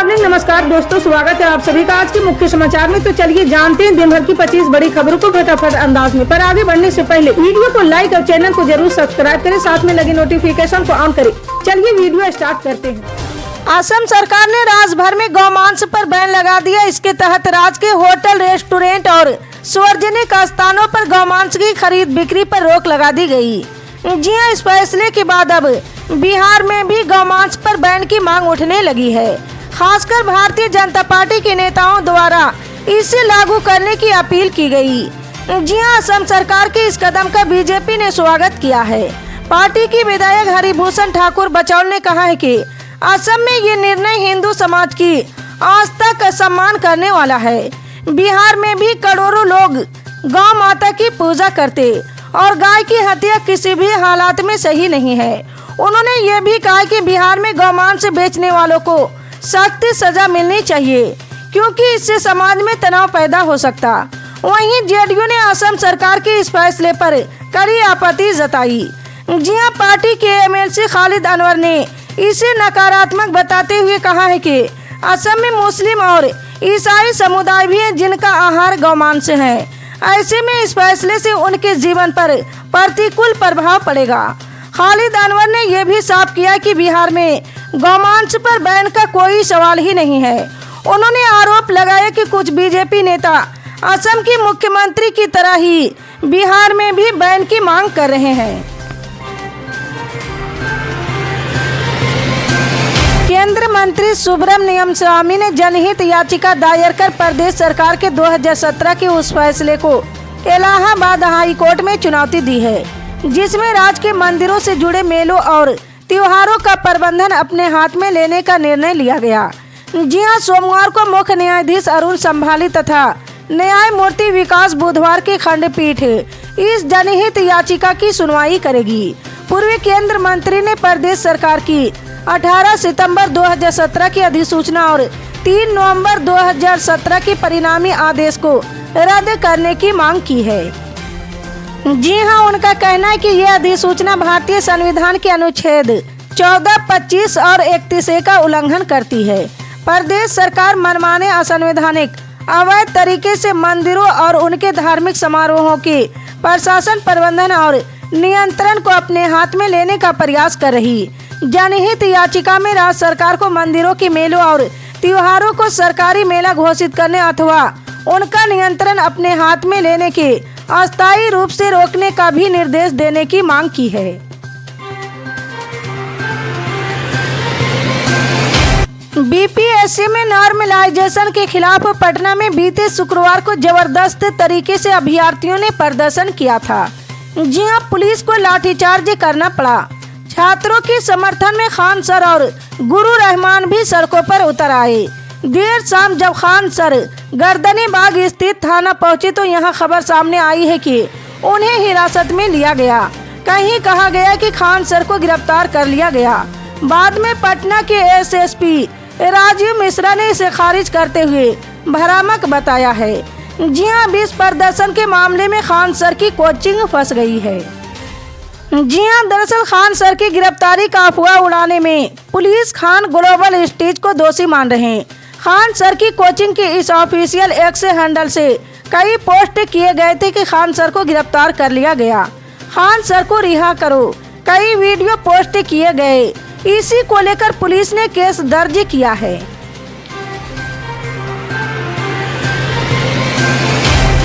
Morning. नमस्कार दोस्तों, स्वागत है आप सभी का आज के मुख्य समाचार में। तो चलिए जानते हैं दिन भर की 25 बड़ी खबरों को फटाफट अंदाज में। पर आगे बढ़ने से पहले वीडियो को लाइक और चैनल को जरूर सब्सक्राइब करें, साथ में लगे नोटिफिकेशन को ऑन करें। चलिए वीडियो स्टार्ट करते हैं। असम सरकार ने राज्य भर में गौमांस पर बैन लगा दिया। इसके तहत राज्य के होटल, रेस्टोरेंट और सार्वजनिक स्थानों पर गौमांस की खरीद बिक्री पर रोक लगा दी गई। जी हां, इस फैसले के बाद अब बिहार में भी गौमांस पर बैन की मांग उठने लगी है। खासकर भारतीय जनता पार्टी के नेताओं द्वारा इसे लागू करने की अपील की गई। जी हां, असम सरकार के इस कदम का बीजेपी ने स्वागत किया है। पार्टी की विधायक हरिभूषण ठाकुर बचौल ने कहा है कि असम में ये निर्णय हिंदू समाज की आस्था का सम्मान करने वाला है। बिहार में भी करोड़ों लोग गौ माता की पूजा करते और गाय की हत्या किसी भी हालात में सही नहीं है। उन्होंने ये भी कहा कि बिहार में गौमांस बेचने वालों को सख्त सजा मिलनी चाहिए, क्योंकि इससे समाज में तनाव पैदा हो सकता। वहीं जेडीयू ने असम सरकार के इस फैसले पर कड़ी आपत्ति जताई। जी हां, पार्टी के एमएलसी खालिद अनवर ने इसे नकारात्मक बताते हुए कहा है कि असम में मुस्लिम और ईसाई समुदाय भी हैं जिनका आहार गौमांस है। ऐसे में इस फैसले से उनके जीवन पर प्रतिकूल प्रभाव पड़ेगा। खालिद अनवर ने यह भी साफ किया कि बिहार में गौमांस पर बैन का कोई सवाल ही नहीं है। उन्होंने आरोप लगाया कि कुछ बीजेपी नेता असम के मुख्यमंत्री की तरह ही बिहार में भी बैन की मांग कर रहे हैं। केंद्रीय मंत्री सुब्रमण्यम स्वामी ने जनहित याचिका दायर कर प्रदेश सरकार के 2017 के उस फैसले को इलाहाबाद हाई कोर्ट में चुनौती दी है, जिसमें राज्य के मंदिरों से जुड़े मेलों और त्योहारों का प्रबंधन अपने हाथ में लेने का निर्णय लिया गया। जी हां, सोमवार को मुख्य न्यायाधीश अरुण संभाली तथा न्यायमूर्ति विकास बुधवार की खंडपीठ इस जनहित याचिका की सुनवाई करेगी। पूर्व केंद्रीय मंत्री ने प्रदेश सरकार की 18 सितंबर 2017 की अधिसूचना और 3 नवंबर 2017 के परिणामी आदेश को रद्द करने की मांग की है। जी हां, उनका कहना है कि यह अधिसूचना भारतीय संविधान के अनुच्छेद 14, 25 और 31A का उल्लंघन करती है। प्रदेश सरकार मनमाने, असंवैधानिक, अवैध तरीके से मंदिरों और उनके धार्मिक समारोहों के प्रशासन, प्रबंधन और नियंत्रण को अपने हाथ में लेने का प्रयास कर रही। जनहित याचिका में राज्य सरकार को मंदिरों के मेलों और त्योहारों को सरकारी मेला घोषित करने अथवा उनका नियंत्रण अपने हाथ में लेने के अस्थायी रूप से रोकने का भी निर्देश देने की मांग की है। बीपीएससी में नॉर्मलाइजेशन के खिलाफ पटना में बीते शुक्रवार को जबरदस्त तरीके से अभ्यर्थियों ने प्रदर्शन किया था। जी हां, पुलिस को लाठीचार्ज करना पड़ा। छात्रों के समर्थन में खान सर और गुरु रहमान भी सड़कों पर उतर आए। देर शाम जब खान सर गर्दनी बाग स्थित थाना पहुंचे तो यहां खबर सामने आई है कि उन्हें हिरासत में लिया गया। कहीं कहा गया कि खान सर को गिरफ्तार कर लिया गया। बाद में पटना के एसएसपी राजीव मिश्रा ने इसे खारिज करते हुए भ्रामक बताया है। जी हां, 20 प्रदर्शन के मामले में खान सर की कोचिंग फंस गई है। जी हां, दरअसल खान सर की गिरफ्तारी का अफवाह उड़ाने में पुलिस खान ग्लोबल स्टेज को दोषी मान रहे हैं। खान सर की कोचिंग के इस ऑफिशियल एक्स हैंडल से कई पोस्ट किए गए थे कि खान सर को गिरफ्तार कर लिया गया, खान सर को रिहा करो, कई वीडियो पोस्ट किए गए। इसी को लेकर पुलिस ने केस दर्ज किया है।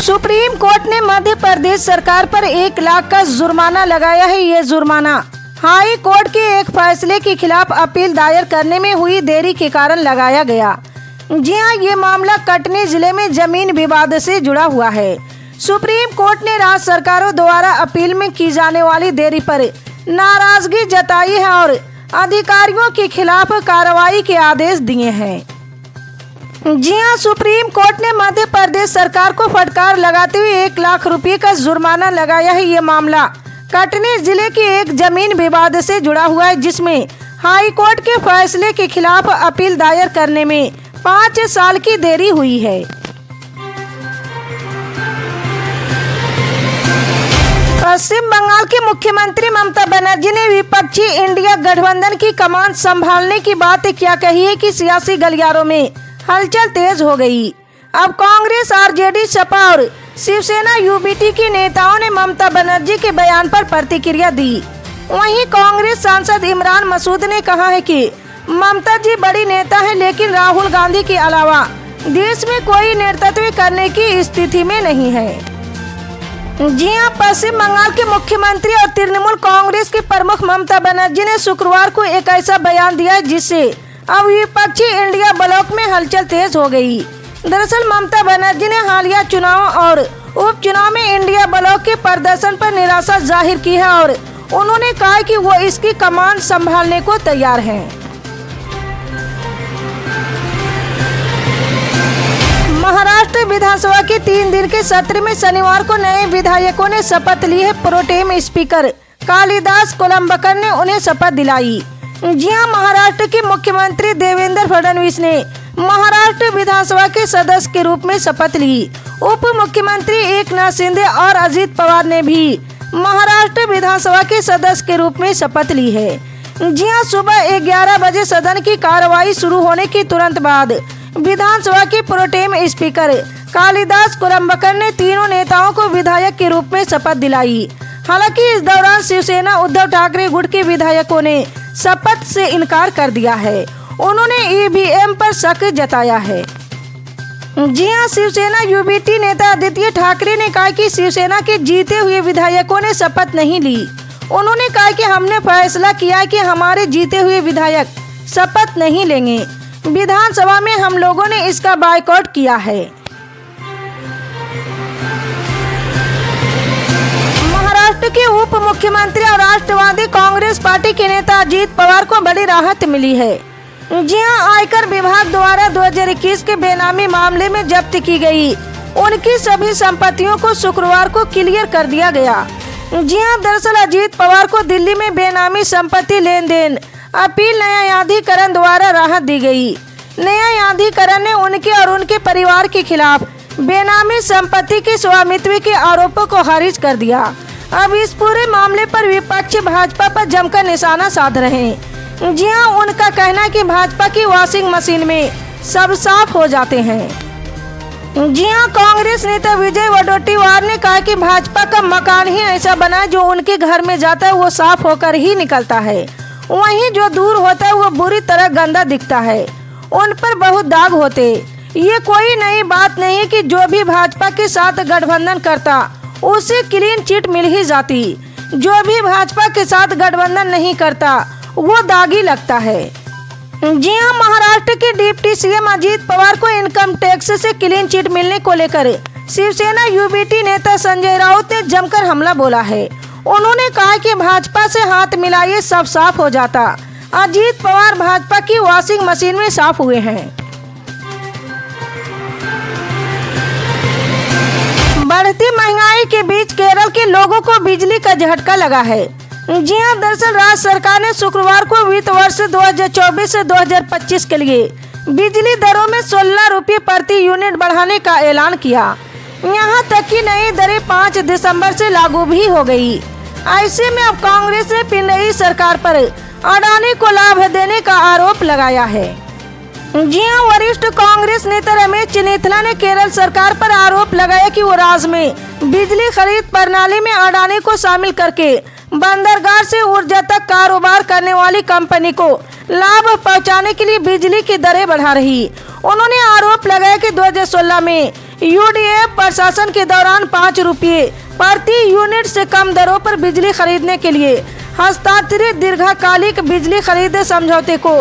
सुप्रीम कोर्ट ने मध्य प्रदेश सरकार पर 1 लाख का जुर्माना लगाया है। ये जुर्माना हाई कोर्ट के एक फैसले के खिलाफ अपील दायर करने में हुई देरी के कारण लगाया गया। जी हां, ये मामला कटनी जिले में जमीन विवाद से जुड़ा हुआ है। सुप्रीम कोर्ट ने राज्य सरकारों द्वारा अपील में की जाने वाली देरी पर नाराजगी जताई है और अधिकारियों के खिलाफ कार्रवाई के आदेश दिए हैं। जी हां, सुप्रीम कोर्ट ने मध्य प्रदेश सरकार को फटकार लगाते हुए 1 लाख रुपए का जुर्माना लगाया है। ये मामला कटनी जिले के एक जमीन विवाद से जुड़ा हुआ है, जिसमें हाई कोर्ट के फैसले के खिलाफ अपील दायर करने में 5 साल की देरी हुई है। पश्चिम बंगाल की मुख्यमंत्री ममता बनर्जी ने विपक्षी इंडिया गठबंधन की कमान संभालने की बात क्या कही है कि सियासी गलियारों में हलचल तेज हो गई। अब कांग्रेस, आरजेडी, सपा और शिवसेना यूबीटी के नेताओं ने ममता बनर्जी के बयान पर प्रतिक्रिया दी। वहीं कांग्रेस सांसद इमरान मसूद ने कहा है कि ममता जी बड़ी नेता है, लेकिन राहुल गांधी के अलावा देश में कोई नेतृत्व करने की स्थिति में नहीं है। जी हां, पश्चिम बंगाल के मुख्यमंत्री और तृणमूल कांग्रेस के प्रमुख ममता बनर्जी ने शुक्रवार को एक ऐसा बयान दिया जिससे अब विपक्षी इंडिया ब्लॉक में हलचल तेज हो गई। दरअसल ममता बनर्जी ने हालिया चुनाव और उपचुनाव में इंडिया ब्लॉक के प्रदर्शन पर निराशा जाहिर की है और उन्होंने कहा कि वो इसकी कमान संभालने को तैयार हैं। महाराष्ट्र विधानसभा के 3 दिन के सत्र में शनिवार को नए विधायकों ने शपथ ली है। प्रोटेम स्पीकर कालिदास कोलंबकर ने उन्हें शपथ दिलाई। जी हां, महाराष्ट्र के मुख्यमंत्री देवेंद्र फडणवीस ने महाराष्ट्र विधानसभा के सदस्य के रूप में शपथ ली। उप मुख्यमंत्री एकनाथ शिंदे और अजित पवार ने भी महाराष्ट्र विधानसभा के सदस्य के रूप में शपथ ली है। जी हां, सुबह 11 बजे सदन की कार्रवाई शुरू होने के तुरंत बाद विधानसभा के प्रोटेम स्पीकर कालिदास कोलंबकर ने तीनों नेताओं को विधायक के रूप में शपथ दिलाई। हालांकि इस दौरान शिवसेना उद्धव ठाकरे गुट के विधायकों ने शपथ से इनकार कर दिया है। उन्होंने ईवीएम पर शक जताया है। जी हां, शिवसेना यूबीटी नेता आदित्य ठाकरे ने कहा कि शिवसेना के जीते हुए विधायकों ने शपथ नहीं ली। उन्होंने कहा कि हमने फैसला किया कि हमारे जीते हुए विधायक शपथ नहीं लेंगे। विधानसभा में हम लोगों ने इसका बायकॉट किया है। महाराष्ट्र के उप मुख्यमंत्री और राष्ट्रवादी कांग्रेस पार्टी के नेता अजित पवार को बड़ी राहत मिली है। जी हां, आयकर विभाग द्वारा 2021 के बेनामी मामले में जब्त की गई उनकी सभी संपत्तियों को शुक्रवार को क्लियर कर दिया गया। जी हां, दरअसल अजित पवार को दिल्ली में बेनामी संपत्ति लेन देन अपील न्यायाधिकरण द्वारा राहत दी गई। न्यायाधिकरण ने उनके और उनके परिवार के खिलाफ बेनामी संपत्ति के स्वामित्व के आरोपों को खारिज कर दिया। अब इस पूरे मामले पर विपक्ष भाजपा पर जमकर निशाना साध रहे हैं। जी हां, उनका कहना है कि भाजपा की वॉशिंग मशीन में सब साफ हो जाते हैं। जी हां, कांग्रेस नेता विजय वडेट्टीवार ने कहा कि भाजपा का मकान ही ऐसा बना है जो उनके घर में जाता है वो साफ होकर ही निकलता है, वहीं जो दूर होता है वो बुरी तरह गंदा दिखता है, उन पर बहुत दाग होते। ये कोई नई बात नहीं है कि जो भी भाजपा के साथ गठबंधन करता उसे क्लीन चिट मिल ही जाती। जो भी भाजपा के साथ गठबंधन नहीं करता वो दागी लगता है। जी हां, महाराष्ट्र के डिप्टी सीएम अजित पवार को इनकम टैक्स से क्लीन चिट मिलने को लेकर शिवसेना यूबीटी नेता संजय राउत ने जमकर हमला बोला है। उन्होंने कहा कि भाजपा से हाथ मिलाइए सब साफ हो जाता। अजित पवार भाजपा की वॉशिंग मशीन में साफ हुए हैं। बढ़ती महंगाई के बीच केरल के लोगों को बिजली का झटका लगा है। जी हां, दरअसल राज्य सरकार ने शुक्रवार को वित्त वर्ष 2024 से 2025 के लिए बिजली दरों में 16 रुपये प्रति यूनिट बढ़ाने का ऐलान किया। यहाँ तक कि नई दरें 5 दिसंबर से लागू भी हो गई। ऐसे में अब कांग्रेस ने पिनरई सरकार पर अडानी को लाभ देने का आरोप लगाया है। जी हां, वरिष्ठ कांग्रेस नेता रमेश चेन्निथला ने केरल सरकार पर आरोप लगाया कि वो राज्य में बिजली खरीद प्रणाली में अडानी को शामिल करके बंदरगाह से ऊर्जा तक कारोबार करने वाली कंपनी को लाभ पहुंचाने के लिए बिजली की दरें बढ़ा रही। उन्होंने आरोप लगाया कि 2016 में यूडीएफ प्रशासन के दौरान 5 रुपये प्रति यूनिट से कम दरों पर बिजली खरीदने के लिए हस्तांतरित दीर्घकालिक बिजली खरीद समझौते को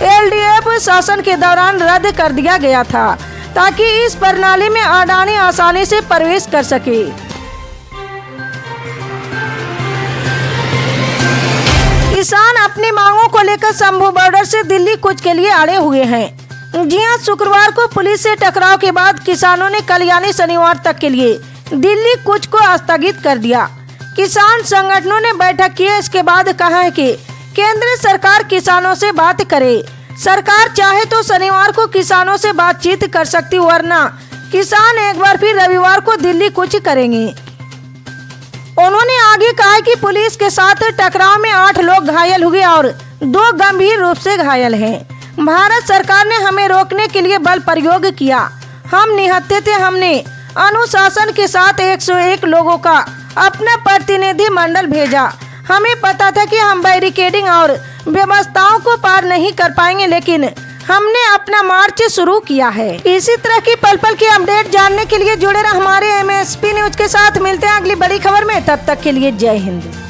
एलडीएफ शासन के दौरान रद्द कर दिया गया था, ताकि इस प्रणाली में अडानी आसानी से प्रवेश कर सके। किसान अपनी मांगों को लेकर शंभू बॉर्डर से दिल्ली कूच के लिए अड़े हुए हैं। जी हां, शुक्रवार को पुलिस से टकराव के बाद किसानों ने कल यानी शनिवार तक के लिए दिल्ली कूच को स्थगित कर दिया। किसान संगठनों ने बैठक की। इसके बाद कहा है कि केंद्र सरकार किसानों से बात करे। सरकार चाहे तो शनिवार को किसानों से बातचीत कर सकती, वरना किसान एक बार फिर रविवार को दिल्ली कूच करेंगे। उन्होंने आगे कहा कि पुलिस के साथ टकराव में 8 लोग घायल हुए और 2 गंभीर रूप से घायल हैं। भारत सरकार ने हमें रोकने के लिए बल प्रयोग किया। हम निहत्थे थे। हमने अनुशासन के साथ 101 लोगों का अपना प्रतिनिधि मंडल भेजा। हमें पता था कि हम बैरिकेडिंग और व्यवस्थाओं को पार नहीं कर पाएंगे, लेकिन हमने अपना मार्च शुरू किया है। इसी तरह की पल पल की अपडेट जानने के लिए जुड़े रहे हमारे MSP न्यूज के साथ। मिलते हैं अगली बड़ी खबर में, तब तक के लिए जय हिंद।